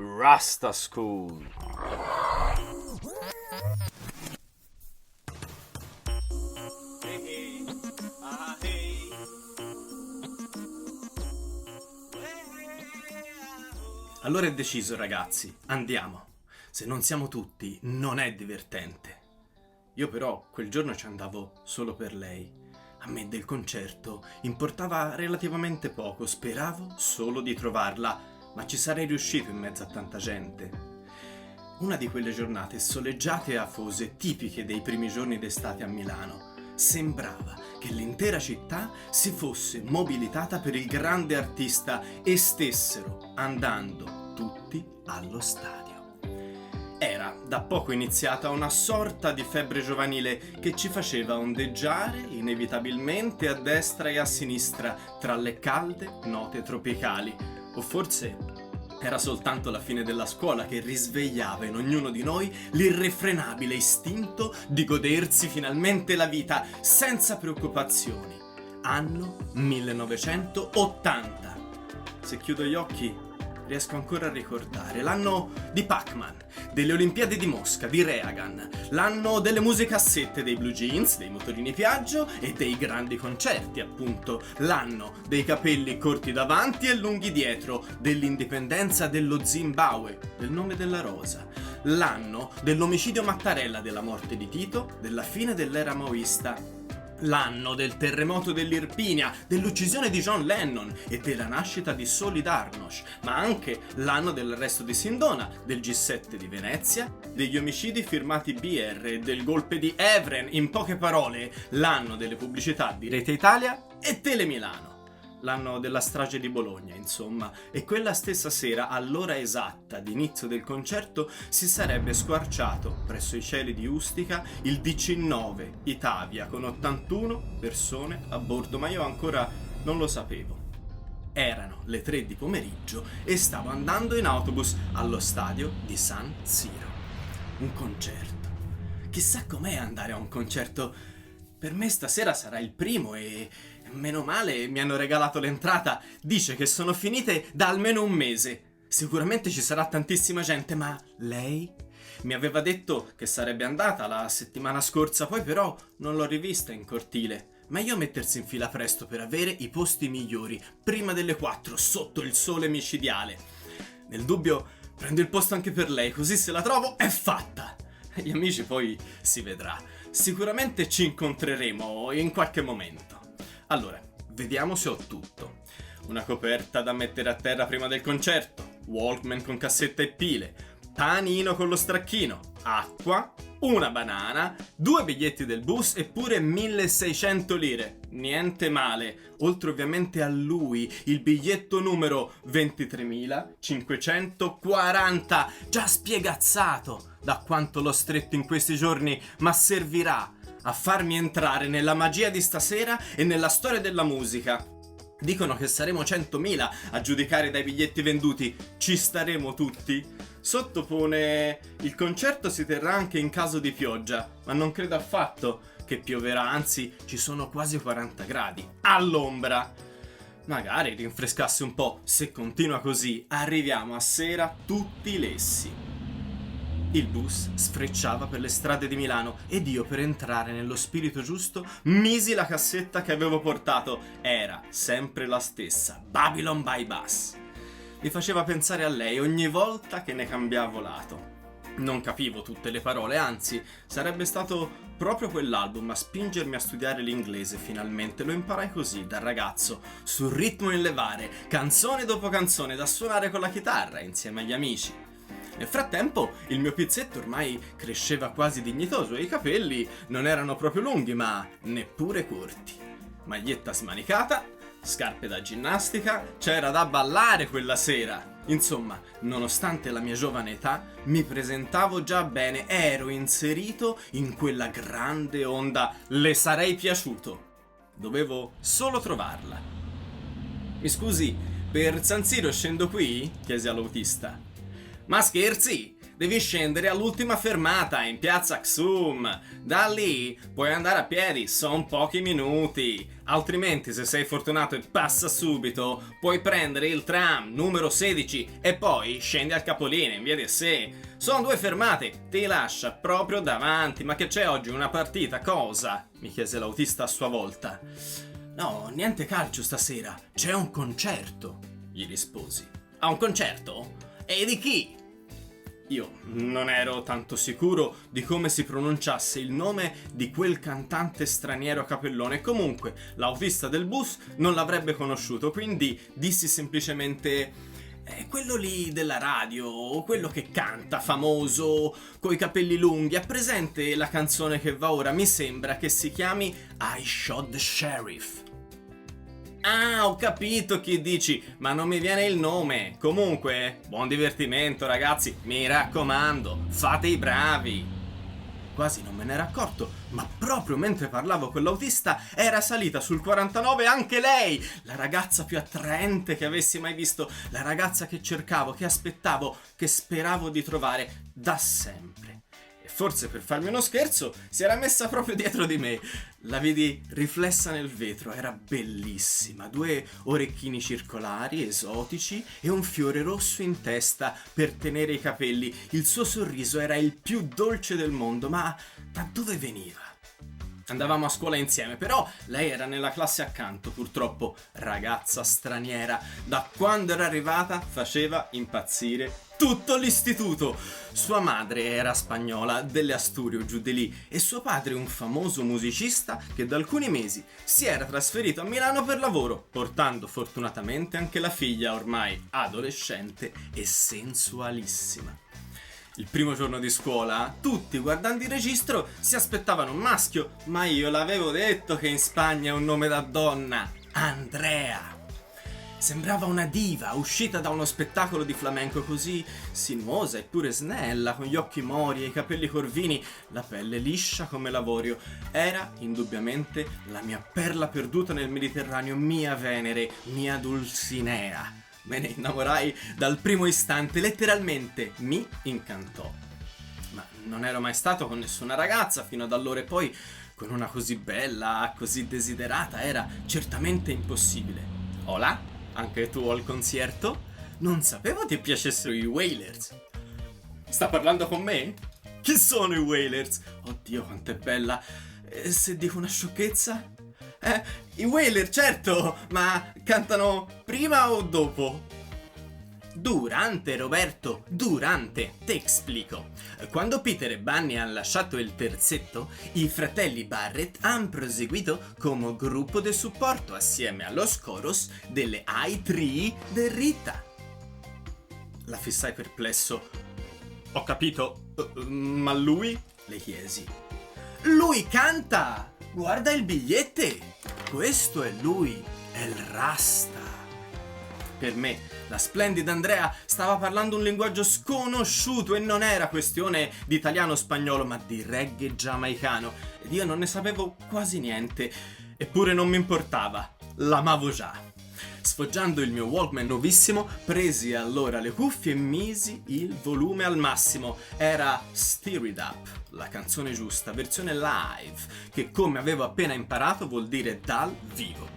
Rasta School. Allora è deciso, ragazzi, andiamo. Se non siamo tutti, non è divertente. Io però quel giorno ci andavo solo per lei. A me del concerto importava relativamente poco, speravo solo di trovarla, ma ci sarei riuscito in mezzo a tanta gente. Una di quelle giornate soleggiate e afose, tipiche dei primi giorni d'estate a Milano. Sembrava che l'intera città si fosse mobilitata per il grande artista e stessero andando tutti allo stadio. Era da poco iniziata una sorta di febbre giovanile che ci faceva ondeggiare inevitabilmente a destra e a sinistra tra le calde note tropicali. O forse era soltanto la fine della scuola che risvegliava in ognuno di noi l'irrefrenabile istinto di godersi finalmente la vita senza preoccupazioni. Anno 1980. Se chiudo gli occhi riesco ancora a ricordare l'anno di Pac-Man, delle Olimpiadi di Mosca, di Reagan, l'anno delle musicassette dei Blue Jeans, dei motorini Piaggio e dei grandi concerti, appunto, l'anno dei capelli corti davanti e lunghi dietro, dell'indipendenza dello Zimbabwe, del nome della rosa, l'anno dell'omicidio Mattarella, della morte di Tito, della fine dell'era maoista, l'anno del terremoto dell'Irpinia, dell'uccisione di John Lennon e della nascita di Solidarnosc, ma anche l'anno dell'arresto di Sindona, del G7 di Venezia, degli omicidi firmati BR e del golpe di Evren, in poche parole, l'anno delle pubblicità di Rete Italia e Telemilano. L'anno della strage di Bologna, insomma, e quella stessa sera, all'ora esatta di inizio del concerto, si sarebbe squarciato presso i cieli di Ustica il DC-9 Itavia con 81 persone a bordo, ma io ancora non lo sapevo. Erano le 3 di pomeriggio e stavo andando in autobus allo stadio di San Siro. Un concerto. Chissà com'è andare a un concerto. Per me stasera sarà il primo e meno male mi hanno regalato l'entrata. Dice che sono finite da almeno un mese. Sicuramente ci sarà tantissima gente, ma lei mi aveva detto che sarebbe andata la settimana scorsa, poi però non l'ho rivista in cortile. Meglio mettersi in fila presto per avere i posti migliori, prima delle 4, sotto il sole micidiale. Nel dubbio prendo il posto anche per lei, così se la trovo è fatta. Gli amici poi si vedrà. Sicuramente ci incontreremo in qualche momento. Allora, vediamo se ho tutto. Una coperta da mettere a terra prima del concerto, Walkman con cassetta e pile, panino con lo stracchino, acqua, una banana, 2 biglietti del bus e pure 1600 lire. Niente male, oltre ovviamente a lui, il biglietto numero 23.540, già spiegazzato da quanto l'ho stretto in questi giorni, ma servirà a farmi entrare nella magia di stasera e nella storia della musica. Dicono che saremo 100.000 a giudicare dai biglietti venduti. Ci staremo tutti? Sottopone il concerto si terrà anche in caso di pioggia, ma non credo affatto che pioverà, anzi ci sono quasi 40 gradi all'ombra. Magari rinfrescasse un po'. Se continua così arriviamo a sera tutti lessi. Il bus sfrecciava per le strade di Milano ed io, per entrare nello spirito giusto, misi la cassetta che avevo portato. Era sempre la stessa, Babylon by Bus. Mi faceva pensare a lei ogni volta che ne cambiavo lato. Non capivo tutte le parole, anzi, sarebbe stato proprio quell'album a spingermi a studiare l'inglese finalmente. Lo imparai così, da ragazzo, sul ritmo in levare, canzone dopo canzone, da suonare con la chitarra insieme agli amici. Nel frattempo il mio pizzetto ormai cresceva quasi dignitoso e i capelli non erano proprio lunghi, ma neppure corti. Maglietta smanicata, scarpe da ginnastica, c'era da ballare quella sera. Insomma, nonostante la mia giovane età, mi presentavo già bene, ero inserito in quella grande onda, le sarei piaciuto. Dovevo solo trovarla. Mi scusi, per San Siro scendo qui? Chiesi all'autista. Ma scherzi? devi scendere all'ultima fermata in piazza Xum. Da lì puoi andare a piedi, sono pochi minuti. Altrimenti, se sei fortunato e passa subito, puoi prendere il tram numero 16 e poi scendi al capolinea in via di Sé. Sono 2 fermate, ti lascia proprio davanti. Ma che c'è oggi, una partita? Cosa? Mi chiese l'autista a sua volta. No, niente calcio stasera, c'è un concerto, gli risposi. Ah, un concerto? E di chi? Io non ero tanto sicuro di come si pronunciasse il nome di quel cantante straniero capellone. Comunque, l'autista del bus non l'avrebbe conosciuto, quindi dissi semplicemente: quello lì della radio, quello che canta, famoso, coi capelli lunghi. Ha presente la canzone che va ora? Mi sembra che si chiami I Shot the Sheriff. Ah, ho capito chi dici, ma non mi viene il nome. Comunque, buon divertimento ragazzi, mi raccomando, fate i bravi. Quasi non me ne ero accorto, ma proprio mentre parlavo con l'autista era salita sul 49 anche lei, la ragazza più attraente che avessi mai visto, la ragazza che cercavo, che aspettavo, che speravo di trovare da sempre. E forse per farmi uno scherzo si era messa proprio dietro di me. La vidi riflessa nel vetro, era bellissima, 2 orecchini circolari, esotici e un fiore rosso in testa per tenere i capelli. Il suo sorriso era il più dolce del mondo, ma da dove veniva? Andavamo a scuola insieme, però lei era nella classe accanto, purtroppo ragazza straniera. Da quando era arrivata faceva impazzire tutto l'istituto. Sua madre era spagnola, delle Asturie, giù di lì, e suo padre un famoso musicista che da alcuni mesi si era trasferito a Milano per lavoro, portando fortunatamente anche la figlia ormai adolescente e sensualissima. Il primo giorno di scuola, tutti guardando il registro si aspettavano un maschio, ma io l'avevo detto che in Spagna è un nome da donna, Andrea. Sembrava una diva uscita da uno spettacolo di flamenco, così sinuosa eppure snella, con gli occhi mori e i capelli corvini, la pelle liscia come l'avorio. Era indubbiamente la mia perla perduta nel Mediterraneo, mia Venere, mia Dulcinea. Me ne innamorai dal primo istante, letteralmente mi incantò. Ma non ero mai stato con nessuna ragazza fino ad allora, e poi con una così bella, così desiderata, era certamente impossibile. Hola? Anche tu al concerto? Non sapevo ti piacessero i Wailers. Sta parlando con me? Chi sono i Wailers? Oddio, quanto è bella. Se dico una sciocchezza? I Wailers, certo, ma cantano prima o dopo? Durante, Roberto, durante, te explico. Quando Peter e Bunny hanno lasciato il terzetto, i fratelli Barrett hanno proseguito come gruppo di supporto assieme allo chorus delle I3 del Rita. La fissai perplesso. Ho capito, ma lui? Le chiesi. Lui canta! Guarda il bigliette! Questo è lui, è il Rasta. Per me, la splendida Andrea stava parlando un linguaggio sconosciuto e non era questione di italiano-spagnolo, ma di reggae giamaicano. Ed io non ne sapevo quasi niente, eppure non mi importava, l'amavo già. Sfoggiando il mio Walkman nuovissimo, presi allora le cuffie e misi il volume al massimo. Era Stir It Up, la canzone giusta, versione live, che come avevo appena imparato vuol dire dal vivo.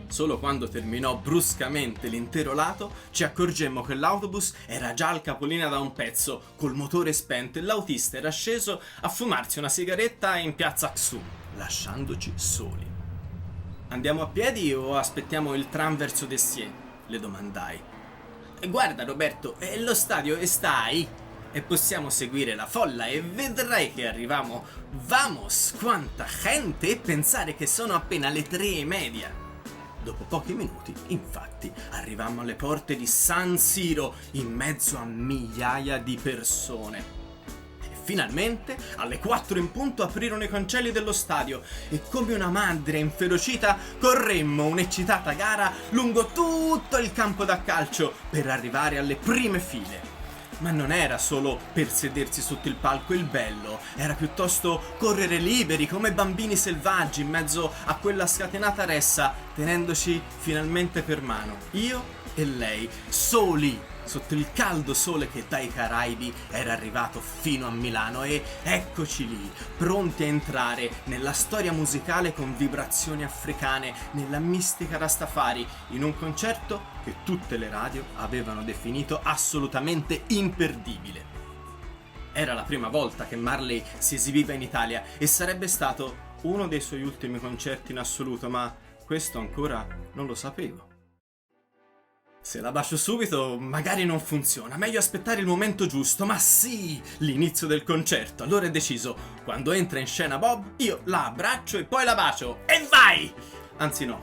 Solo quando terminò bruscamente l'intero lato ci accorgemmo che l'autobus era già al capolinea da un pezzo, col motore spento, e l'autista era sceso a fumarsi una sigaretta in piazza Xum, lasciandoci soli. Andiamo a piedi o aspettiamo il tram verso Dessier? Le domandai. Guarda Roberto, lo stadio stai e possiamo seguire la folla e vedrai che arriviamo. Vamos, quanta gente, e pensare che sono appena le 3:30. Dopo pochi minuti, infatti, arrivammo alle porte di San Siro in mezzo a migliaia di persone. Finalmente, alle 4 in punto, aprirono i cancelli dello stadio e come una madre inferocita corremmo un'eccitata gara lungo tutto il campo da calcio per arrivare alle prime file. Ma non era solo per sedersi sotto il palco il bello, era piuttosto correre liberi come bambini selvaggi in mezzo a quella scatenata ressa, tenendoci finalmente per mano, io e lei, soli sotto il caldo sole che dai Caraibi era arrivato fino a Milano, e eccoci lì, pronti a entrare nella storia musicale con vibrazioni africane, nella mistica Rastafari, in un concerto che tutte le radio avevano definito assolutamente imperdibile. Era la prima volta che Marley si esibiva in Italia e sarebbe stato uno dei suoi ultimi concerti in assoluto, ma questo ancora non lo sapevo. Se la bacio subito, magari non funziona, meglio aspettare il momento giusto, ma sì, l'inizio del concerto. Allora è deciso, quando entra in scena Bob, io la abbraccio e poi la bacio, e vai! Anzi no,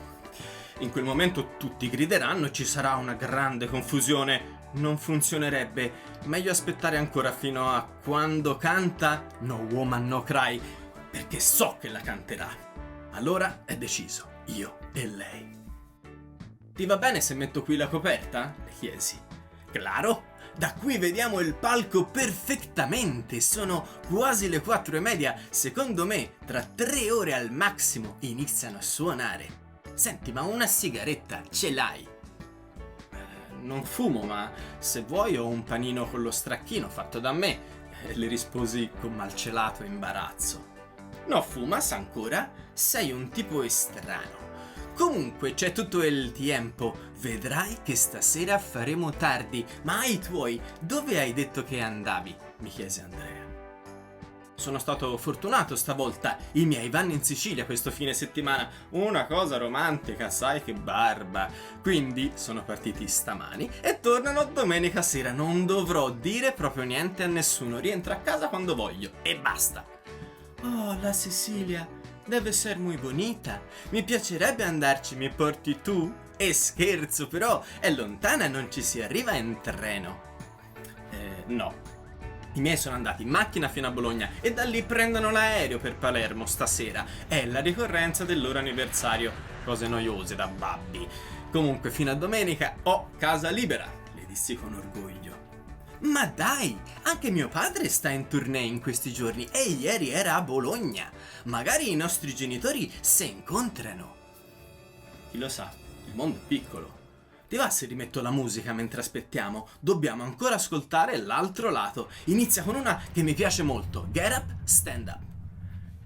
in quel momento tutti grideranno e ci sarà una grande confusione. Non funzionerebbe, meglio aspettare ancora fino a quando canta No Woman No Cry, perché so che la canterà. Allora è deciso, io e lei. Ti va bene se metto qui la coperta? Le chiesi. Claro, da qui vediamo il palco perfettamente, sono quasi le 4:30, secondo me tra 3 ore al massimo iniziano a suonare. Senti, ma una sigaretta ce l'hai? Non fumo, ma se vuoi ho un panino con lo stracchino fatto da me, le risposi con malcelato imbarazzo. No, fumas ancora? Sei un tipo strano. Comunque c'è tutto il tempo, vedrai che stasera faremo tardi, ma ai tuoi, dove hai detto che andavi? Mi chiese Andrea. Sono stato fortunato stavolta, i miei vanno in Sicilia questo fine settimana, una cosa romantica, sai che barba. Quindi sono partiti stamani e tornano domenica sera, non dovrò dire proprio niente a nessuno, rientro a casa quando voglio e basta. Oh, la Sicilia deve essere muy bonita, mi piacerebbe andarci, mi porti tu? E scherzo, però è lontana e non ci si arriva in treno. No. I miei sono andati in macchina fino a Bologna e da lì prendono l'aereo per Palermo stasera. È la ricorrenza del loro anniversario. Cose noiose da babbi. Comunque fino a domenica ho casa libera, le dissi con orgoglio. Ma dai, anche mio padre sta in tournée in questi giorni e ieri era a Bologna. Magari i nostri genitori si incontrano. Chi lo sa, il mondo è piccolo. Ti va se rimetto la musica mentre aspettiamo? Dobbiamo ancora ascoltare l'altro lato. Inizia con una che mi piace molto. Get up, stand up.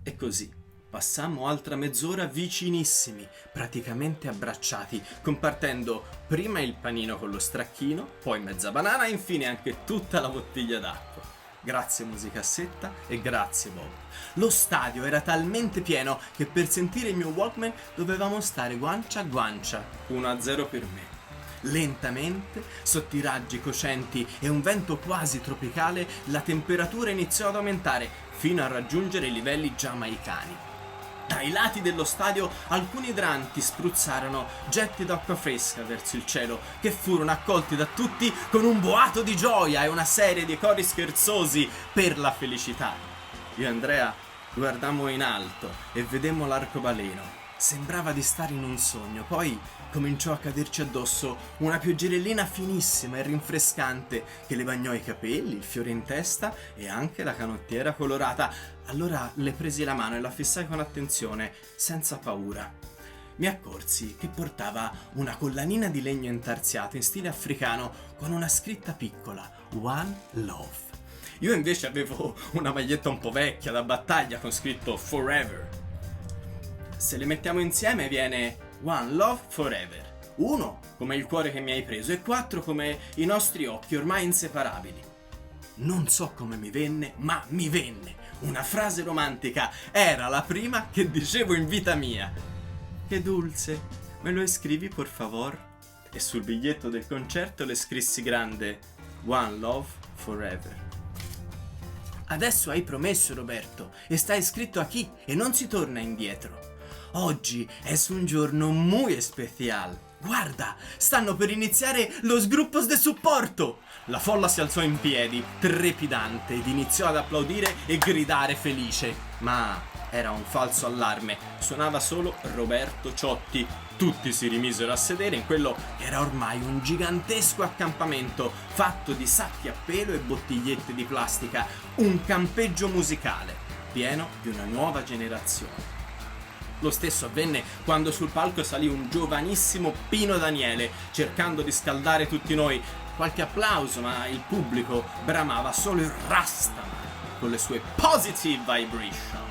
E così passammo altra mezz'ora vicinissimi, praticamente abbracciati, compartendo prima il panino con lo stracchino, poi mezza banana e infine anche tutta la bottiglia d'acqua. Grazie musicassetta e grazie Bob. Lo stadio era talmente pieno che per sentire il mio Walkman dovevamo stare guancia a guancia. 1-0 per me. Lentamente, sotto i raggi cocenti e un vento quasi tropicale, la temperatura iniziò ad aumentare fino a raggiungere i livelli giamaicani. Dai lati dello stadio alcuni idranti spruzzarono getti d'acqua fresca verso il cielo, che furono accolti da tutti con un boato di gioia e una serie di cori scherzosi per la felicità. Io e Andrea guardammo in alto e vedemmo l'arcobaleno. Sembrava di stare in un sogno, poi cominciò a caderci addosso una pioggerellina finissima e rinfrescante che le bagnò i capelli, il fiore in testa e anche la canottiera colorata. Allora le presi la mano e la fissai con attenzione, senza paura. Mi accorsi che portava una collanina di legno intarsiato in stile africano con una scritta piccola, One Love. Io invece avevo una maglietta un po' vecchia da battaglia con scritto Forever. Se le mettiamo insieme viene One Love Forever. 1 come il cuore che mi hai preso e 4 come i nostri occhi ormai inseparabili. Non so come mi venne, ma mi venne. Una frase romantica. Era la prima che dicevo in vita mia. Che dulce. Me lo scrivi por favor? E sul biglietto del concerto le scrissi grande One Love Forever. Adesso hai promesso, Roberto, e stai scritto a chi e non si torna indietro. Oggi è un giorno muy especial. Guarda, stanno per iniziare los grupos de supporto. La folla si alzò in piedi, trepidante, ed iniziò ad applaudire e gridare felice. Ma era un falso allarme, suonava solo Roberto Ciotti. Tutti si rimisero a sedere in quello che era ormai un gigantesco accampamento fatto di sacchi a pelo e bottigliette di plastica, un campeggio musicale pieno di una nuova generazione. Lo stesso avvenne quando sul palco salì un giovanissimo Pino Daniele, cercando di scaldare tutti noi. qualche applauso, ma il pubblico bramava solo il Rastaman con le sue positive vibration.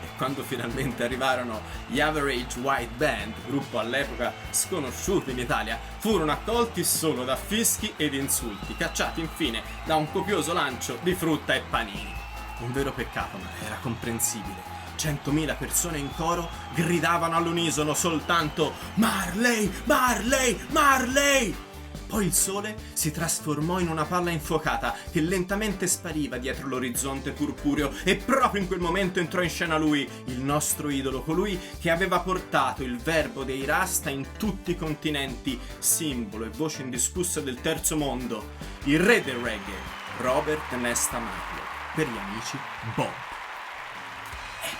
E quando finalmente arrivarono gli Average White Band, gruppo all'epoca sconosciuto in Italia, furono accolti solo da fischi ed insulti, cacciati infine da un copioso lancio di frutta e panini. Un vero peccato, ma era comprensibile. 100.000 persone in coro gridavano all'unisono soltanto Marley, Marley, Marley! Poi il sole si trasformò in una palla infuocata che lentamente spariva dietro l'orizzonte purpureo e proprio in quel momento entrò in scena lui, il nostro idolo, colui che aveva portato il verbo dei Rasta in tutti i continenti, simbolo e voce indiscussa del terzo mondo, il re del reggae, Robert Nesta Marley, per gli amici Bob.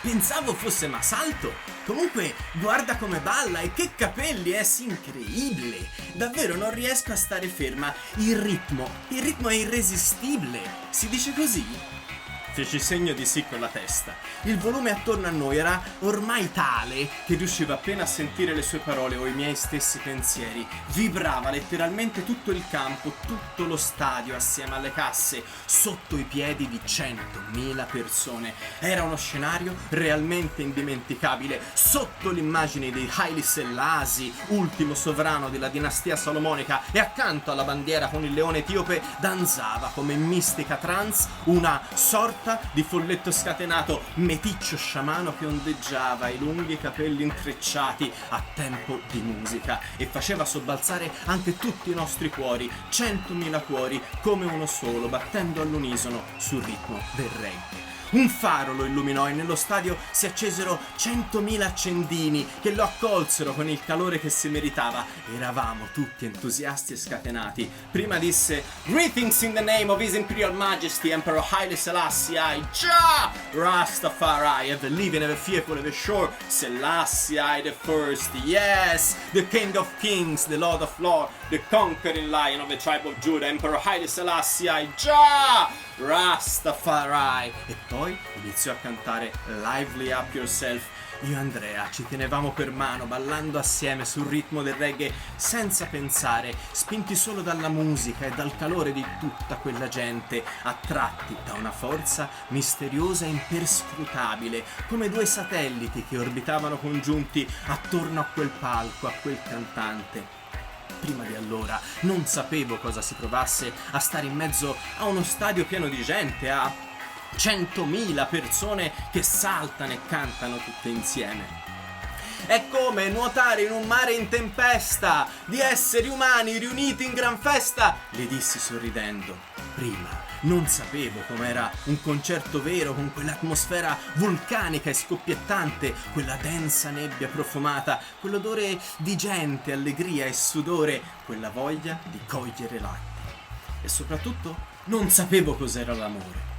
Pensavo fosse Masalto. Comunque, guarda come balla e che capelli, è incredibile. Davvero non riesco a stare ferma. Il ritmo è irresistibile. Si dice così? Feci segno di sì con la testa. Il volume attorno a noi era ormai tale che riuscivo appena a sentire le sue parole o i miei stessi pensieri. Vibrava letteralmente tutto il campo, tutto lo stadio assieme alle casse, sotto i piedi di 100.000 persone. Era uno scenario realmente indimenticabile. Sotto l'immagine di Haile Selassie, ultimo sovrano della dinastia salomonica, e accanto alla bandiera con il leone etiope danzava come in mistica trance una sorta di folletto scatenato, meticcio sciamano che ondeggiava i lunghi capelli intrecciati a tempo di musica e faceva sobbalzare anche tutti i nostri cuori, 100.000 cuori come uno solo, battendo all'unisono sul ritmo del reggae. Un faro lo illuminò e nello stadio si accesero 100.000 accendini che lo accolsero con il calore che si meritava. Eravamo tutti entusiasti e scatenati. Prima disse "Greetings in the name of His Imperial Majesty Emperor Haile Selassie I Jah Rastafari, ever living, ever fearful, ever sure, Selassie I the first, yes, the King of Kings, the Lord of Lords, the conquering Lion of the tribe of Judah, Emperor Haile Selassie I Jah Rastafari." E poi iniziò a cantare Lively Up Yourself. Io e Andrea ci tenevamo per mano, ballando assieme sul ritmo del reggae, senza pensare, spinti solo dalla musica e dal calore di tutta quella gente, attratti da una forza misteriosa e imperscrutabile, come due satelliti che orbitavano congiunti attorno a quel palco, a quel cantante. Prima di allora non sapevo cosa si provasse a stare in mezzo a uno stadio pieno di gente, a 100.000 persone che saltano e cantano tutte insieme. È come nuotare in un mare in tempesta, di esseri umani riuniti in gran festa, le dissi sorridendo. Prima non sapevo com'era un concerto vero con quell'atmosfera vulcanica e scoppiettante, quella densa nebbia profumata, quell'odore di gente, allegria e sudore, quella voglia di cogliere l'attimo. E soprattutto non sapevo cos'era l'amore.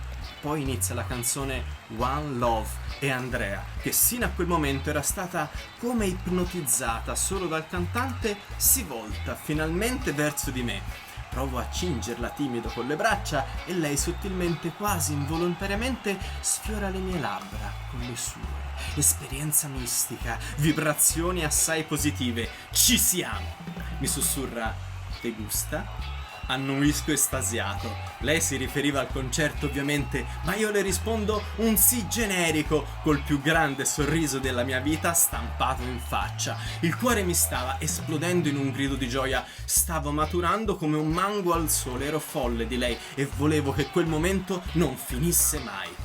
Poi inizia la canzone One Love e Andrea, che sino a quel momento era stata come ipnotizzata solo dal cantante, si volta finalmente verso di me. Provo a cingerla timido con le braccia e lei sottilmente, quasi involontariamente, sfiora le mie labbra con le sue. Esperienza mistica, vibrazioni assai positive. Ci siamo! Mi sussurra: "Te gusta?" Annuisco estasiato. Lei si riferiva al concerto ovviamente, ma io le rispondo un sì generico, col più grande sorriso della mia vita stampato in faccia. Il cuore mi stava esplodendo in un grido di gioia. Stavo maturando come un mango al sole, ero folle di lei e volevo che quel momento non finisse mai.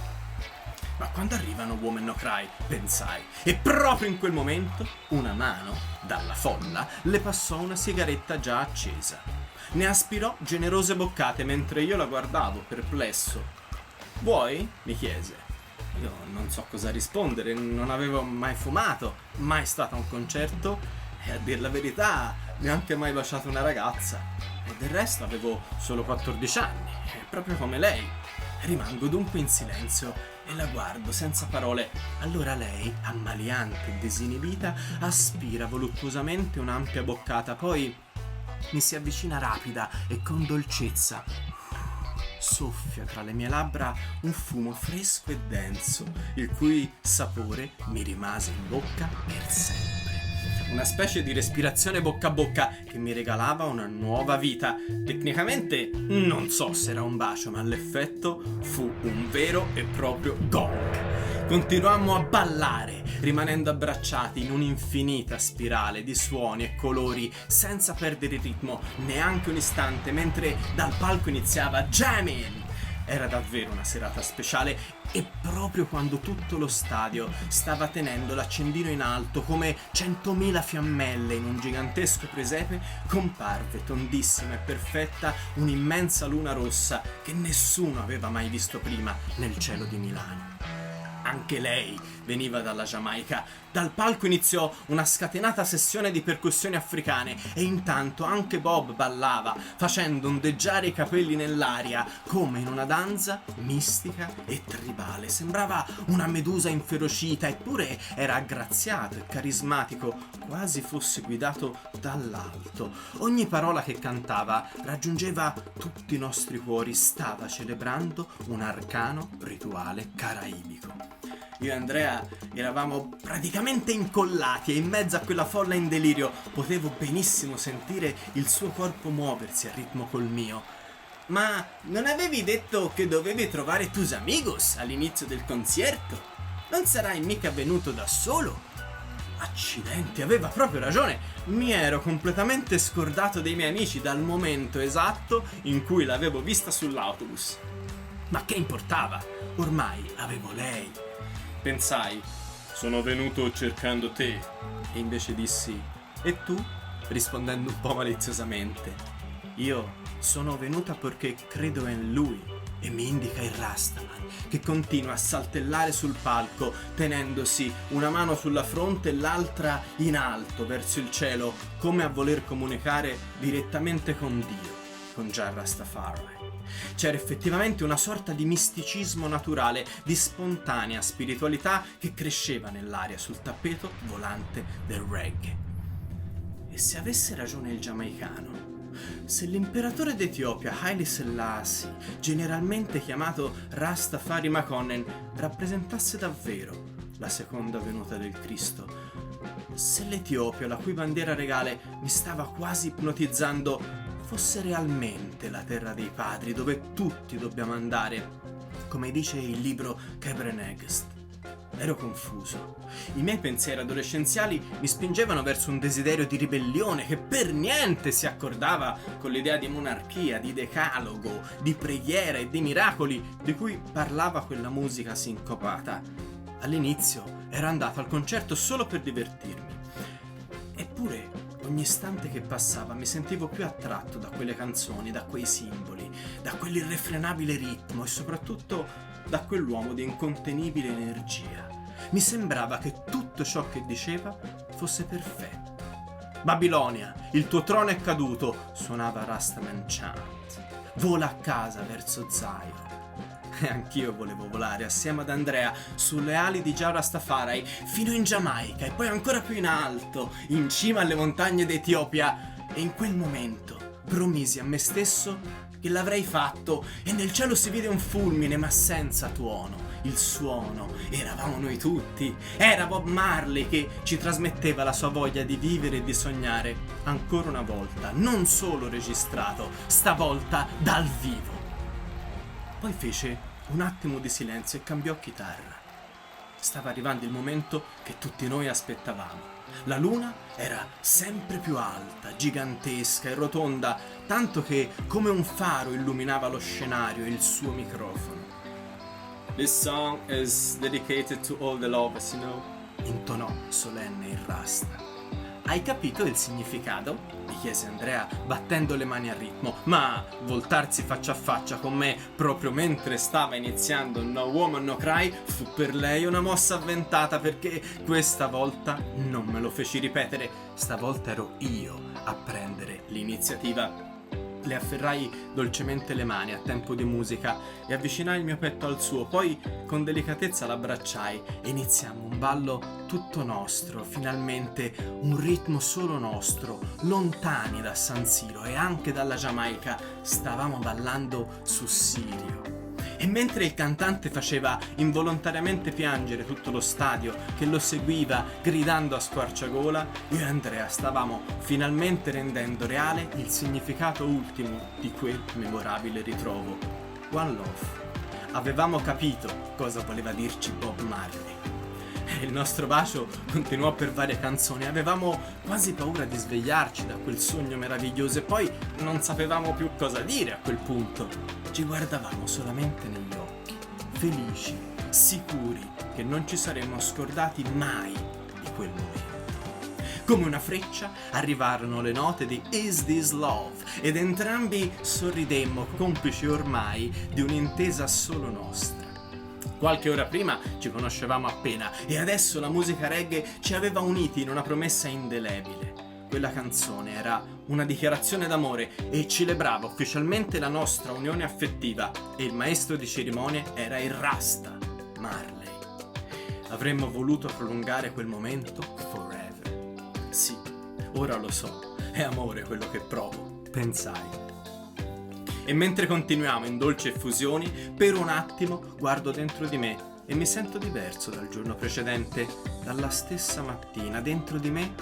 Ma quando arrivano Woman No Cry, pensai, e proprio in quel momento una mano, dalla folla, le passò una sigaretta già accesa. Ne aspirò generose boccate mentre io la guardavo, perplesso. "Vuoi?" mi chiese. Io non so cosa rispondere, non avevo mai fumato, mai stato a un concerto e, a dir la verità, neanche mai baciato una ragazza. E del resto avevo solo 14 anni, proprio come lei. Rimango dunque in silenzio e la guardo senza parole. Allora lei, ammaliante e disinibita, aspira voluttuosamente un'ampia boccata, poi mi si avvicina rapida e con dolcezza soffia tra le mie labbra un fumo fresco e denso, il cui sapore mi rimase in bocca per sempre. una specie di respirazione bocca a bocca che mi regalava una nuova vita. Tecnicamente non so se era un bacio, ma l'effetto fu un vero e proprio gong. Continuammo a ballare, rimanendo abbracciati in un'infinita spirale di suoni e colori, senza perdere il ritmo neanche un istante, mentre dal palco iniziava Jamming. Era davvero una serata speciale e proprio quando tutto lo stadio stava tenendo l'accendino in alto come 100.000 fiammelle in un gigantesco presepe, comparve tondissima e perfetta un'immensa luna rossa che nessuno aveva mai visto prima nel cielo di Milano. Anche lei veniva dalla Giamaica. Dal palco iniziò una scatenata sessione di percussioni africane e intanto anche Bob ballava, facendo ondeggiare i capelli nell'aria come in una danza mistica e tribale. Sembrava una medusa inferocita, eppure era aggraziato e carismatico, quasi fosse guidato dall'alto. Ogni parola che cantava raggiungeva tutti i nostri cuori, stava celebrando un arcano rituale caraibico. Io e Andrea eravamo praticamente incollati e in mezzo a quella folla in delirio potevo benissimo sentire il suo corpo muoversi a ritmo col mio. Ma non avevi detto che dovevi trovare tus amigos all'inizio del concerto? Non sarai mica venuto da solo? Accidenti, aveva proprio ragione. Mi ero completamente scordato dei miei amici dal momento esatto in cui l'avevo vista sull'autobus. Ma che importava? Ormai avevo lei. Pensai, sono venuto cercando te. E invece dissi, e tu? Rispondendo un po' maliziosamente, io sono venuta perché credo in lui. E mi indica il Rastaman, che continua a saltellare sul palco, tenendosi una mano sulla fronte e l'altra in alto verso il cielo, come a voler comunicare direttamente con Dio, con Jah Rastafari. C'era effettivamente una sorta di misticismo naturale, di spontanea spiritualità che cresceva nell'aria sul tappeto volante del reggae. E se avesse ragione il giamaicano, se l'imperatore d'Etiopia Haile Selassie, generalmente chiamato Rastafari Makonnen, rappresentasse davvero la seconda venuta del Cristo, se l'Etiopia, la cui bandiera regale mi stava quasi ipnotizzando, fosse realmente la terra dei padri dove tutti dobbiamo andare, come dice il libro Kebrenegst. Ero confuso. I miei pensieri adolescenziali mi spingevano verso un desiderio di ribellione che per niente si accordava con l'idea di monarchia, di decalogo, di preghiera e di miracoli di cui parlava quella musica sincopata. All'inizio ero andato al concerto solo per divertirmi. Eppure ogni istante che passava mi sentivo più attratto da quelle canzoni, da quei simboli, da quell'irrefrenabile ritmo e soprattutto da quell'uomo di incontenibile energia. Mi sembrava che tutto ciò che diceva fosse perfetto. Babilonia, il tuo trono è caduto, suonava Rastaman Chant. Vola a casa verso Zion. E anch'io volevo volare assieme ad Andrea sulle ali di Jah Rastafari fino in Giamaica e poi ancora più in alto, in cima alle montagne d'Etiopia. E in quel momento promisi a me stesso che l'avrei fatto e nel cielo si vide un fulmine ma senza tuono. Il suono, eravamo noi tutti, era Bob Marley che ci trasmetteva la sua voglia di vivere e di sognare ancora una volta, non solo registrato, stavolta dal vivo. Poi fece un attimo di silenzio e cambiò chitarra. Stava arrivando il momento che tutti noi aspettavamo. La luna era sempre più alta, gigantesca e rotonda, tanto che come un faro illuminava lo scenario e il suo microfono. This song is dedicated to all the lovers, you know. Intonò solenne il Rasta. Hai capito il significato? Mi chiese Andrea, battendo le mani al ritmo, ma voltarsi faccia a faccia con me proprio mentre stava iniziando No Woman No Cry fu per lei una mossa avventata, perché questa volta non me lo feci ripetere, stavolta ero io a prendere l'iniziativa. Le afferrai dolcemente le mani a tempo di musica e avvicinai il mio petto al suo, poi con delicatezza l'abbracciai e iniziammo un ballo tutto nostro, finalmente un ritmo solo nostro, lontani da San Siro e anche dalla Giamaica. Stavamo ballando su Sirio E mentre il cantante faceva involontariamente piangere tutto lo stadio che lo seguiva gridando a squarciagola, io e Andrea stavamo finalmente rendendo reale il significato ultimo di quel memorabile ritrovo. One Love. Avevamo capito cosa voleva dirci Bob Marley. E il nostro bacio continuò per varie canzoni. Avevamo quasi paura di svegliarci da quel sogno meraviglioso e poi non sapevamo più cosa dire a quel punto. Ci guardavamo solamente negli occhi, felici, sicuri che non ci saremmo scordati mai di quel momento. Come una freccia arrivarono le note di Is This Love ed entrambi sorridemmo, complici ormai di un'intesa solo nostra. Qualche ora prima ci conoscevamo appena e adesso la musica reggae ci aveva uniti in una promessa indelebile. Quella canzone era una dichiarazione d'amore e celebrava ufficialmente la nostra unione affettiva e il maestro di cerimonie era il Rasta, Marley. Avremmo voluto prolungare quel momento forever. Sì, ora lo so, è amore quello che provo, pensai. E mentre continuiamo in dolci effusioni, per un attimo guardo dentro di me e mi sento diverso dal giorno precedente. Dalla stessa mattina dentro di me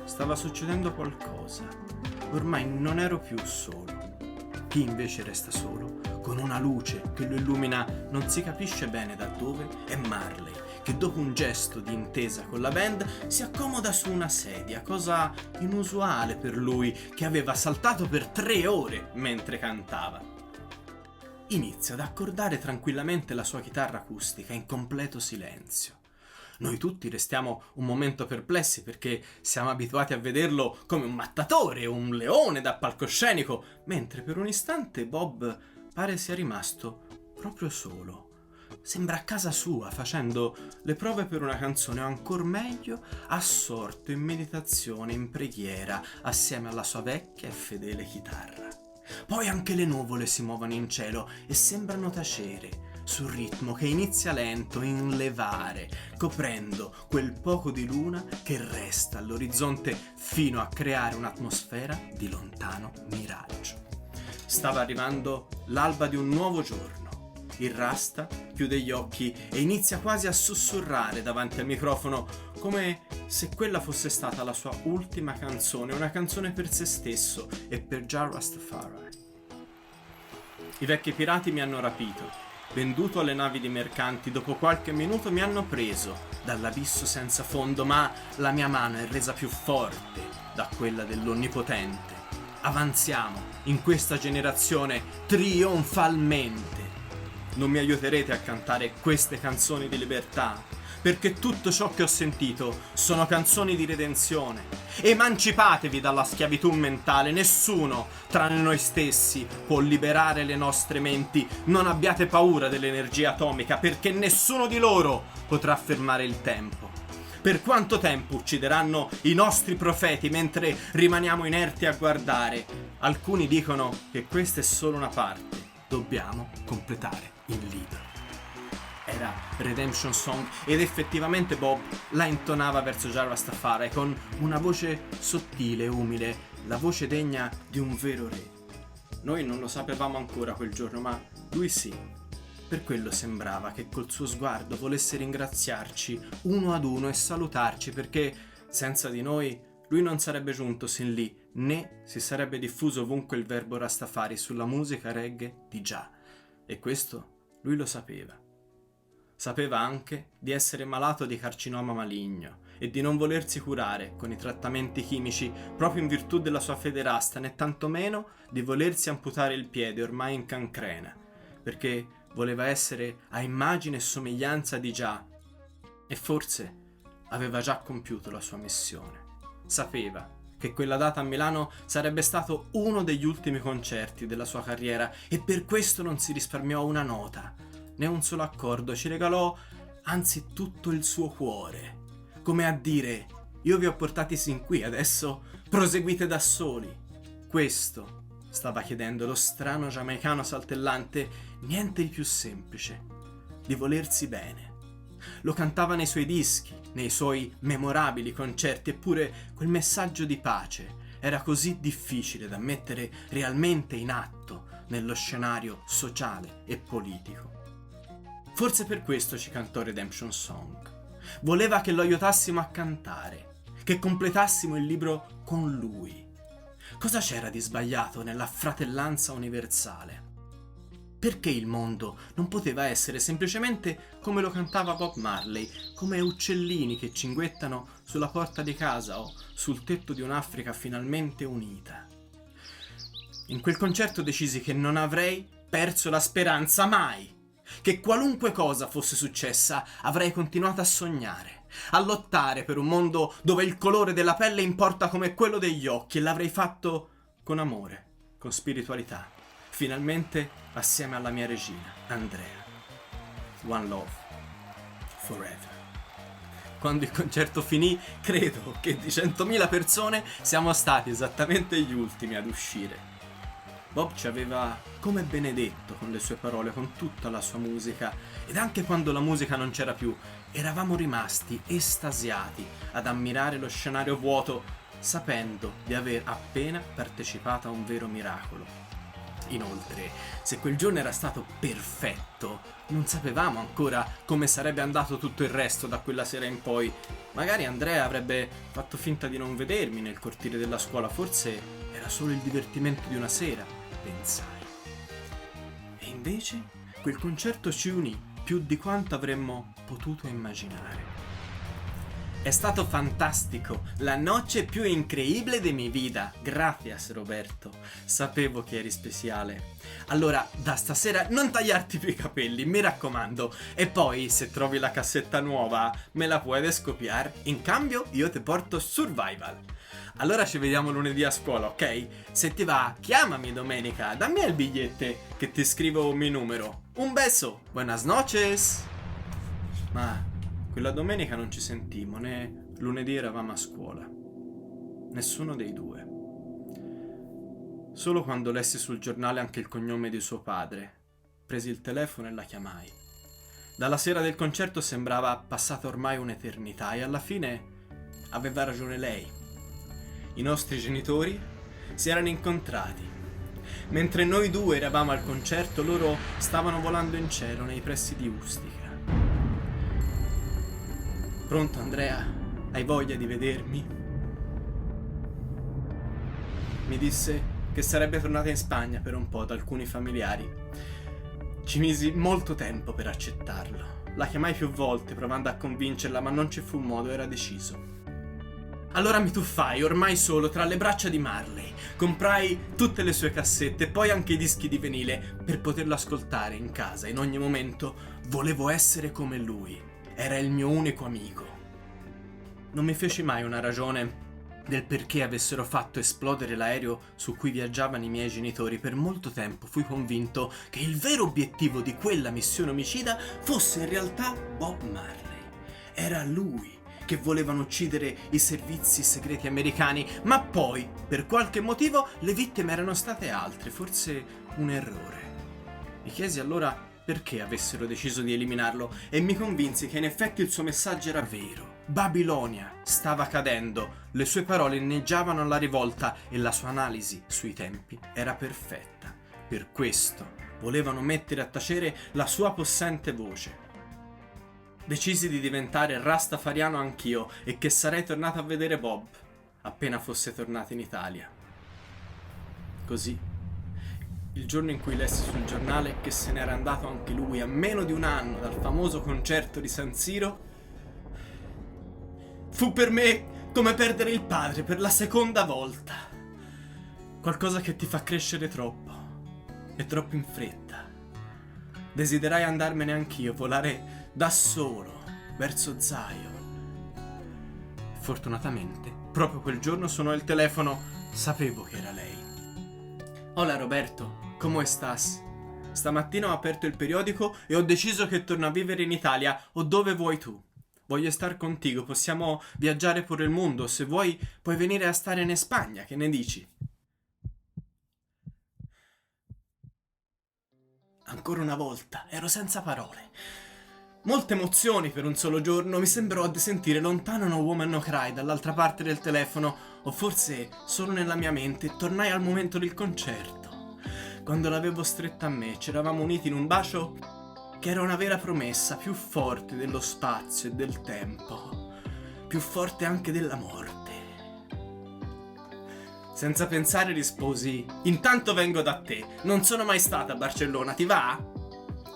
stava succedendo qualcosa. Ormai non ero più solo. Chi invece resta solo, con una luce che lo illumina non si capisce bene da dove, è Marley, che dopo un gesto di intesa con la band si accomoda su una sedia, cosa inusuale per lui che aveva saltato per 3 ore mentre cantava. Inizia ad accordare tranquillamente la sua chitarra acustica in completo silenzio. Noi tutti restiamo un momento perplessi perché siamo abituati a vederlo come un mattatore, un leone da palcoscenico, mentre per un istante Bob pare sia rimasto proprio solo. Sembra a casa sua, facendo le prove per una canzone, o ancor meglio, assorto in meditazione, in preghiera, assieme alla sua vecchia e fedele chitarra. Poi anche le nuvole si muovono in cielo e sembrano tacere, sul ritmo che inizia lento in levare, coprendo quel poco di luna che resta all'orizzonte fino a creare un'atmosfera di lontano miraggio. Stava arrivando l'alba di un nuovo giorno. Il Rasta chiude gli occhi e inizia quasi a sussurrare davanti al microfono, come se quella fosse stata la sua ultima canzone, una canzone per se stesso e per Jah Rastafari. I vecchi pirati mi hanno rapito, venduto alle navi di mercanti, dopo qualche minuto mi hanno preso dall'abisso senza fondo, ma la mia mano è resa più forte da quella dell'Onnipotente. Avanziamo in questa generazione trionfalmente. Non mi aiuterete a cantare queste canzoni di libertà, perché tutto ciò che ho sentito sono canzoni di redenzione. Emancipatevi dalla schiavitù mentale, nessuno, tranne noi stessi, può liberare le nostre menti. Non abbiate paura dell'energia atomica, perché nessuno di loro potrà fermare il tempo. Per quanto tempo uccideranno i nostri profeti mentre rimaniamo inerti a guardare? Alcuni dicono che questa è solo una parte. Dobbiamo completare il libro. Era Redemption Song ed effettivamente Bob la intonava verso Jah Rastafari con una voce sottile e umile, la voce degna di un vero re. Noi non lo sapevamo ancora quel giorno, ma lui sì. Per quello sembrava che col suo sguardo volesse ringraziarci uno ad uno e salutarci, perché senza di noi lui non sarebbe giunto sin lì, né si sarebbe diffuso ovunque il verbo Rastafari sulla musica reggae di Jah. E questo lui lo sapeva. Sapeva anche di essere malato di carcinoma maligno e di non volersi curare con i trattamenti chimici proprio in virtù della sua fede rasta, né tantomeno di volersi amputare il piede ormai in cancrena, perché voleva essere a immagine e somiglianza di Jah e forse aveva già compiuto la sua missione. Sapeva che quella data a Milano sarebbe stato uno degli ultimi concerti della sua carriera e per questo non si risparmiò una nota, né un solo accordo. Ci regalò anzi tutto il suo cuore, come a dire: io vi ho portati sin qui, adesso proseguite da soli. Questo stava chiedendo lo strano giamaicano saltellante, niente di più semplice, di volersi bene. Lo cantava nei suoi dischi, nei suoi memorabili concerti, eppure quel messaggio di pace era così difficile da mettere realmente in atto nello scenario sociale e politico. Forse per questo ci cantò Redemption Song. Voleva che lo aiutassimo a cantare, che completassimo il libro con lui. Cosa c'era di sbagliato nella fratellanza universale? Perché il mondo non poteva essere semplicemente come lo cantava Bob Marley, come uccellini che cinguettano sulla porta di casa o sul tetto di un'Africa finalmente unita? In quel concerto decisi che non avrei perso la speranza mai, che qualunque cosa fosse successa avrei continuato a sognare, a lottare per un mondo dove il colore della pelle importa come quello degli occhi, e l'avrei fatto con amore, con spiritualità, finalmente assieme alla mia regina, Andrea. One love, forever. Quando il concerto finì, credo che di 100.000 persone siamo stati esattamente gli ultimi ad uscire. Bob ci aveva come benedetto con le sue parole, con tutta la sua musica, ed anche quando la musica non c'era più, eravamo rimasti estasiati ad ammirare lo scenario vuoto, sapendo di aver appena partecipato a un vero miracolo. Inoltre, se quel giorno era stato perfetto, non sapevamo ancora come sarebbe andato tutto il resto da quella sera in poi. Magari Andrea avrebbe fatto finta di non vedermi nel cortile della scuola, forse era solo il divertimento di una sera, pensai. E invece quel concerto ci unì più di quanto avremmo potuto immaginare. È stato fantastico, la noche più incredibile de mi vida. Gracias, Roberto. Sapevo che eri speciale. Allora, da stasera non tagliarti più i capelli, mi raccomando. E poi, se trovi la cassetta nuova, me la puoi scopiare. In cambio, io ti porto Survival. Allora ci vediamo lunedì a scuola, ok? Se ti va, chiamami domenica, dammi il biglietto che ti scrivo il mio numero. Un beso, buenas noches. Ma quella domenica non ci sentimmo, né lunedì eravamo a scuola. Nessuno dei due. Solo quando lessi sul giornale anche il cognome di suo padre, presi il telefono e la chiamai. Dalla sera del concerto sembrava passata ormai un'eternità e alla fine aveva ragione lei. I nostri genitori si erano incontrati. Mentre noi due eravamo al concerto, loro stavano volando in cielo nei pressi di Ustica. Pronto, Andrea? Hai voglia di vedermi? Mi disse che sarebbe tornata in Spagna per un po' da alcuni familiari. Ci misi molto tempo per accettarlo. La chiamai più volte provando a convincerla, ma non ci fu modo, era deciso. Allora mi tuffai, ormai solo, tra le braccia di Marley. Comprai tutte le sue cassette e poi anche i dischi di vinile per poterlo ascoltare in casa in ogni momento. Volevo essere come lui. Era il mio unico amico. Non mi feci mai una ragione del perché avessero fatto esplodere l'aereo su cui viaggiavano i miei genitori. Per molto tempo fui convinto che il vero obiettivo di quella missione omicida fosse in realtà Bob Marley. Era lui che volevano uccidere i servizi segreti americani, ma poi, per qualche motivo, le vittime erano state altre, forse un errore. Mi chiesi allora perché avessero deciso di eliminarlo e mi convinsi che in effetti il suo messaggio era vero. Babilonia stava cadendo, le sue parole inneggiavano alla rivolta e la sua analisi sui tempi era perfetta. Per questo volevano mettere a tacere la sua possente voce. Decisi di diventare rastafariano anch'io e che sarei tornato a vedere Bob appena fosse tornato in Italia. Così, il giorno in cui lessi sul giornale che se n'era andato anche lui a meno di un anno dal famoso concerto di San Siro, fu per me come perdere il padre per la seconda volta. Qualcosa che ti fa crescere troppo e troppo in fretta. Desiderai andarmene anch'io, volare da solo verso Zion. Fortunatamente, proprio quel giorno suonò il telefono. Sapevo che era lei. Hola Roberto, ¿cómo estás? Stamattina ho aperto il periodico e ho deciso che torno a vivere in Italia o dove vuoi tu. Voglio star contigo, possiamo viaggiare por il mondo. Se vuoi, puoi venire a stare in Spagna, che ne dici? Ancora una volta, ero senza parole. Molte emozioni per un solo giorno, mi sembrò di sentire lontano No Woman No Cry dall'altra parte del telefono, o forse solo nella mia mente. Tornai al momento del concerto, quando l'avevo stretta a me, ci eravamo uniti in un bacio che era una vera promessa, più forte dello spazio e del tempo, più forte anche della morte. Senza pensare risposi: intanto vengo da te, non sono mai stata a Barcellona, ti va?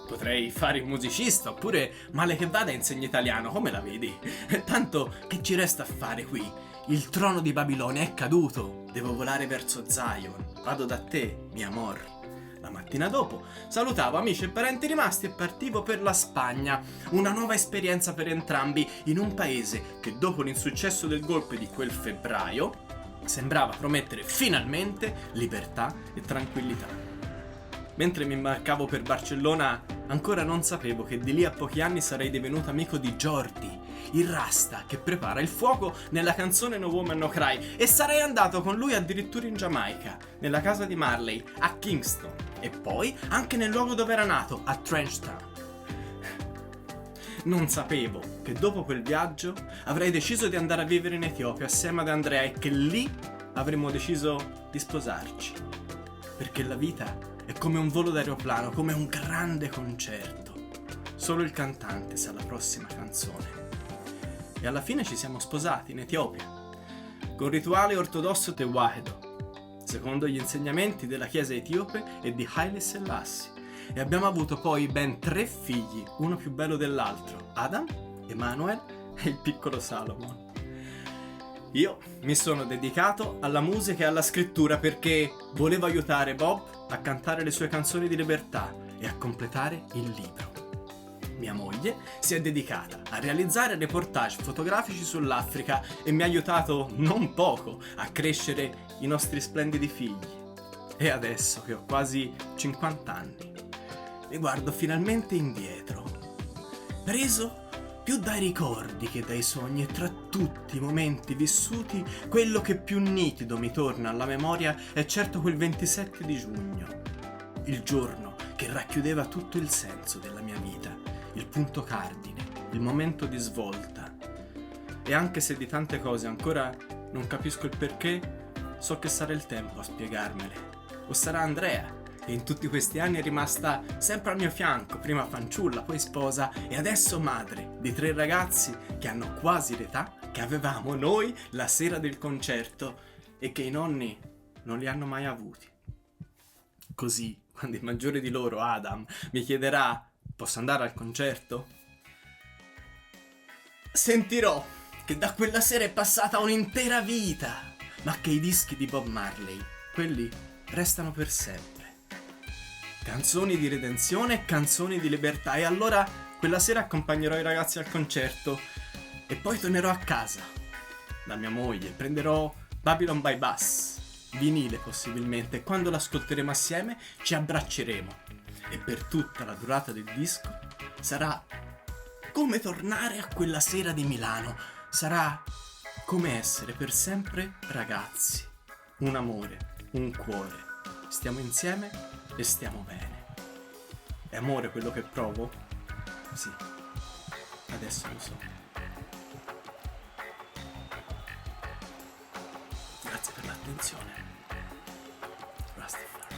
Potrei fare il musicista, oppure male che vada insegno italiano, come la vedi? Tanto che ci resta a fare qui? Il trono di Babilonia è caduto, devo volare verso Zion, vado da te, mio amor. La mattina dopo salutavo amici e parenti rimasti e partivo per la Spagna, una nuova esperienza per entrambi in un paese che dopo l'insuccesso del golpe di quel febbraio sembrava promettere finalmente libertà e tranquillità. Mentre mi imbarcavo per Barcellona ancora non sapevo che di lì a pochi anni sarei divenuto amico di Jordi, il rasta che prepara il fuoco nella canzone No Woman No Cry, e sarei andato con lui addirittura in Giamaica, nella casa di Marley, a Kingston, e poi anche nel luogo dove era nato, a Trenchtown. Non sapevo che dopo quel viaggio avrei deciso di andare a vivere in Etiopia assieme ad Andrea e che lì avremmo deciso di sposarci. Perché la vita è come un volo d'aeroplano, come un grande concerto. Solo il cantante sa la prossima canzone. E alla fine ci siamo sposati in Etiopia, con rituale ortodosso Tewahedo, secondo gli insegnamenti della chiesa etiope e di Haile Selassie. E abbiamo avuto poi ben 3 figli, uno più bello dell'altro, Adam, Emanuel e il piccolo Salomon. Io mi sono dedicato alla musica e alla scrittura perché volevo aiutare Bob a cantare le sue canzoni di libertà e a completare il libro. Mia moglie si è dedicata a realizzare reportage fotografici sull'Africa e mi ha aiutato non poco a crescere i nostri splendidi figli. E adesso che ho quasi 50 anni, mi guardo finalmente indietro, preso più dai ricordi che dai sogni, e tra tutti i momenti vissuti, quello che più nitido mi torna alla memoria è certo quel 27 di giugno, il giorno che racchiudeva tutto il senso della mia vita, il punto cardine, il momento di svolta. E anche se di tante cose ancora non capisco il perché, so che sarà il tempo a spiegarmele. O sarà Andrea, che in tutti questi anni è rimasta sempre al mio fianco, prima fanciulla, poi sposa e adesso madre di 3 ragazzi che hanno quasi l'età che avevamo noi la sera del concerto e che i nonni non li hanno mai avuti. Così, quando il maggiore di loro, Adam, mi chiederà: posso andare al concerto? Sentirò che da quella sera è passata un'intera vita, ma che i dischi di Bob Marley, quelli restano per sempre. Canzoni di redenzione e canzoni di libertà. E allora quella sera accompagnerò i ragazzi al concerto e poi tornerò a casa da mia moglie, prenderò Babylon by Bus, vinile possibilmente, e quando l'ascolteremo assieme ci abbracceremo e per tutta la durata del disco sarà come tornare a quella sera di Milano, sarà come essere per sempre ragazzi, un amore, un cuore, stiamo insieme e stiamo bene. È amore quello che provo? Sì, adesso lo so. Grazie per l'attenzione. Rastafari.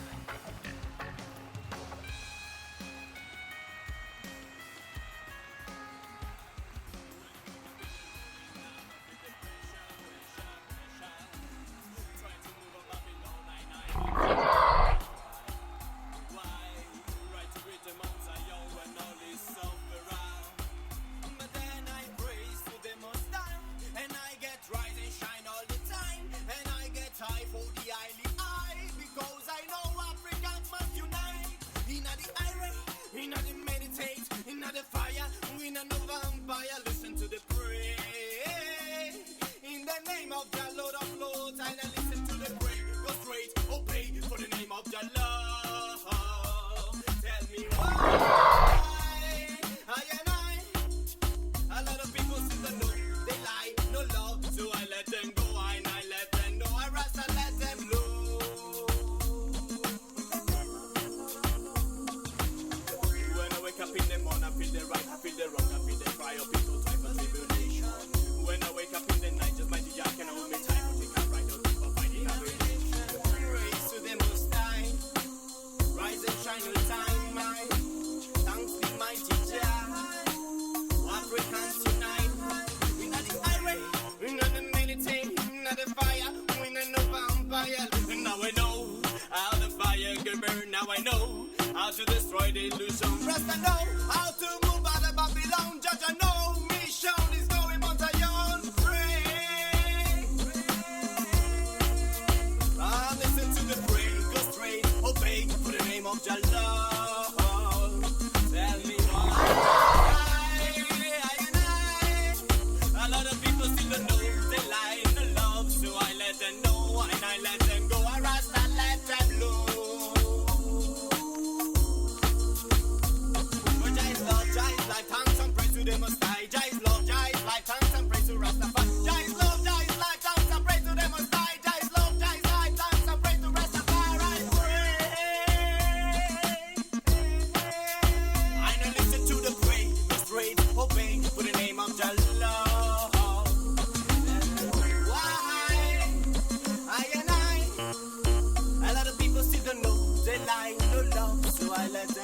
Listen to the praise in the name of the Lord of Lords, and I listen to the praise. Go straight, obey for the name of the Lord. Tell me why I and I. A lot of people say the no, they lie, no love, so I let them go, and I let them know. I rest, I let them know. When I wake up in the morning, I feel the right, I feel the wrong, I feel the cry of people type of tribulation. When I wake up in the night, just my DJ can hold me tight, but take a right out for fighting navigation. Praise to the Most High, rise and shine all time, my thanks be mighty power to destroy the illusion. Rasta know how to move out of Babylon. Judge I know mission is going on Zion. Pray. Listen to the prayer, go straight, obey for the name of Jah Lord. Tell me why. A lot of people still don't know they lie in the love, so I let them know and I let them go. I Rasta let them know. But Jah is love, Jah is life, thanks and praise to the Most High. Jah is love, Jah is life, thanks and praise to Rastafari. Jah is love, Jah is life, thanks and praise to the Most High. Jah is love, Jah is life, thanks and praise to Rastafari. I now listen to the pray, the straight, obey for the name of Jah Lord. Why? I and I. A lot of people still don't know they lie, no love, so I let them